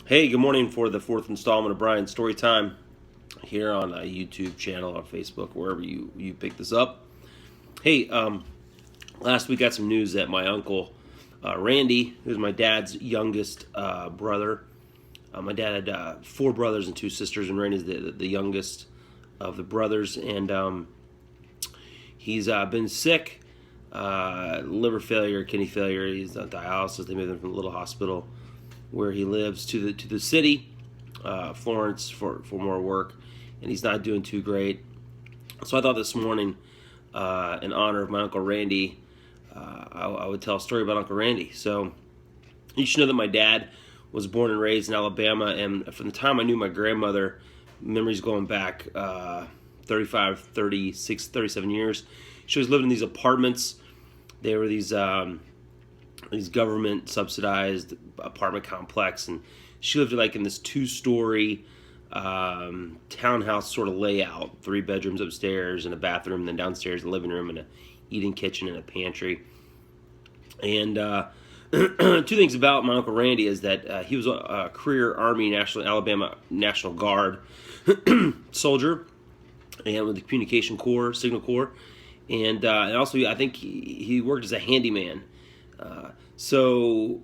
Hey, good morning for the fourth installment of Brian's Story Time here on a YouTube channel, on Facebook, wherever you pick this up. Hey, last week got some news that my uncle Randy, who's my dad's youngest brother, my dad had four brothers and two sisters, and Randy's the youngest of the brothers, and he's been sick, liver failure, kidney failure. He's on dialysis. They moved him from the little hospital where he lives to the city, Florence, for more work, and he's not doing too great. So I thought this morning, in honor of my Uncle Randy, I would tell a story about Uncle Randy. So you should know that my dad was born and raised in Alabama, and from the time I knew my grandmother, memories going back 35, 36, 37 years, she was living in these apartments. They were these government subsidized apartment complex, and she lived like in this two-story townhouse sort of layout, three bedrooms upstairs and a bathroom, and then downstairs a living room and a eating kitchen and a pantry. And two things about my Uncle Randy is that he was a career Army Alabama National Guard soldier, and with the Communication Corps, Signal Corps, and also I think he worked as a handyman. So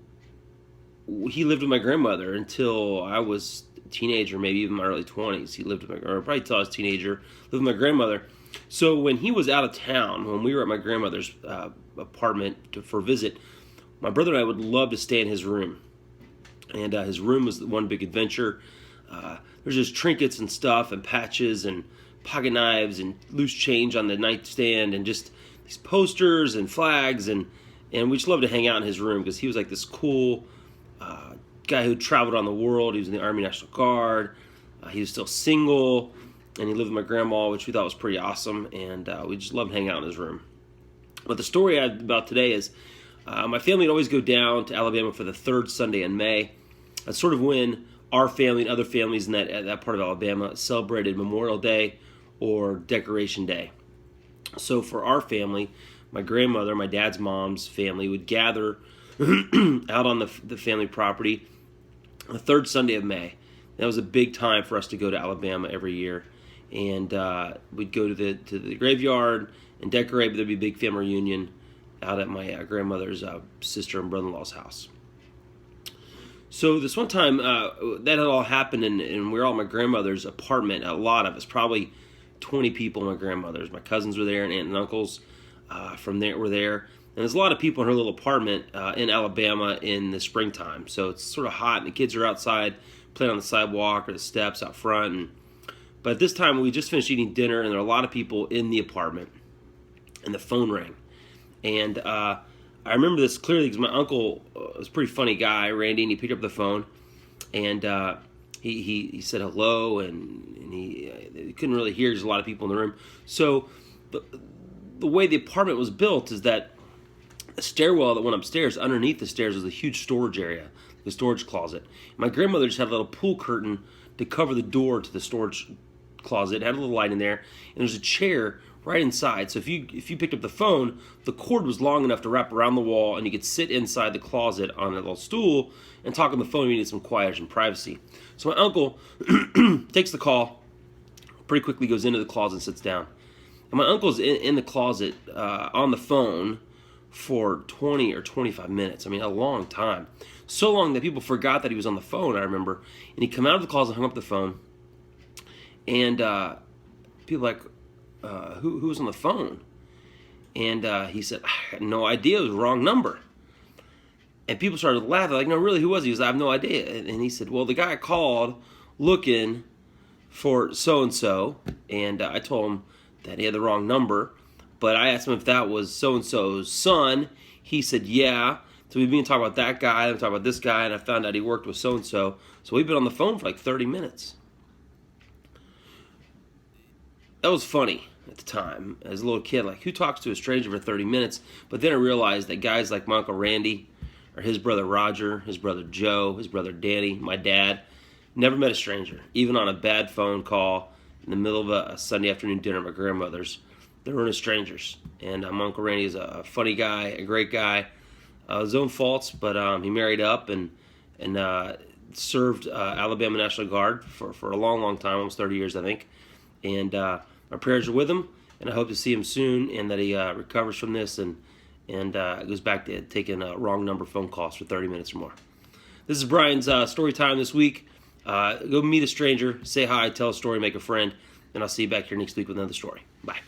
he lived with my grandmother until I was a teenager, maybe even my early 20s. He lived with or probably until I was a teenager, lived with my grandmother. So when he was out of town, when we were at my grandmother's apartment for a visit, my brother and I would love to stay in his room. And his room was one big adventure. There's just trinkets and stuff and patches and pocket knives and loose change on the nightstand and just these posters and flags, and we just loved to hang out in his room because he was like this cool guy who traveled around the world. He was in the Army National Guard. He was still single, and he lived with my grandma, which we thought was pretty awesome, and we just loved hanging out in his room. But the story I have about today is my family would always go down to Alabama for the third Sunday in May. That's sort of when our family and other families in that part of Alabama celebrated Memorial Day or Decoration Day. So for our family, my grandmother, my dad's mom's family, would gather out on the family property the third Sunday of May. That was a big time for us to go to Alabama every year, and we'd go to the graveyard and decorate. But there'd be a big family reunion out at my grandmother's sister and brother-in-law's house. So this one time, that had all happened, and we were all at my grandmother's apartment. A lot of us, probably 20 people. My grandmother's, my cousins were there, and aunt and uncles from there were there. And there's a lot of people in her little apartment in Alabama in the springtime. So it's sort of hot, and the kids are outside playing on the sidewalk or the steps out front. But at this time, we just finished eating dinner, and there are a lot of people in the apartment. And the phone rang. And I remember this clearly because my uncle was a pretty funny guy, Randy, and he picked up the phone. And he said hello, and he couldn't really hear. There's a lot of people in the room. So the way the apartment was built is that a stairwell that went upstairs, underneath the stairs was a huge storage area, the storage closet. My grandmother just had a little pool curtain to cover the door to the storage closet. It had a little light in there, and there's a chair right inside. So if you picked up the phone, the cord was long enough to wrap around the wall, and you could sit inside the closet on a little stool and talk on the phone. You needed some quiet and privacy. So my uncle takes the call, pretty quickly goes into the closet and sits down. And my uncle's in the closet on the phone for 20 or 25 minutes. I mean, a long time. So long that people forgot that he was on the phone, I remember. And he come out of the closet, hung up the phone, and people were like, who was on the phone? And he said, I had no idea, it was the wrong number. And people started laughing, like, no, really, who was he? He said, I have no idea. And he said, well, the guy called looking for so-and-so, and I told him that he had the wrong number. But I asked him if that was so-and-so's son. He said, yeah. So we've been talking about that guy, and talking about this guy, and I found out he worked with so-and-so. So we've been on the phone for like 30 minutes. That was funny at the time. As a little kid, like, who talks to a stranger for 30 minutes? But then I realized that guys like my Uncle Randy, or his brother Roger, his brother Joe, his brother Danny, my dad, never met a stranger. Even on a bad phone call in the middle of a Sunday afternoon dinner at my grandmother's, they weren't strangers. And my Uncle Randy is a funny guy, a great guy. His own faults, but he married up, and served Alabama National Guard for a long, long time, almost 30 years, I think. And my prayers are with him, and I hope to see him soon, and that he recovers from this and goes back to taking wrong number phone calls for 30 minutes or more. This is Brian's story time this week. Go meet a stranger, say hi, tell a story, make a friend, and I'll see you back here next week with another story. Bye.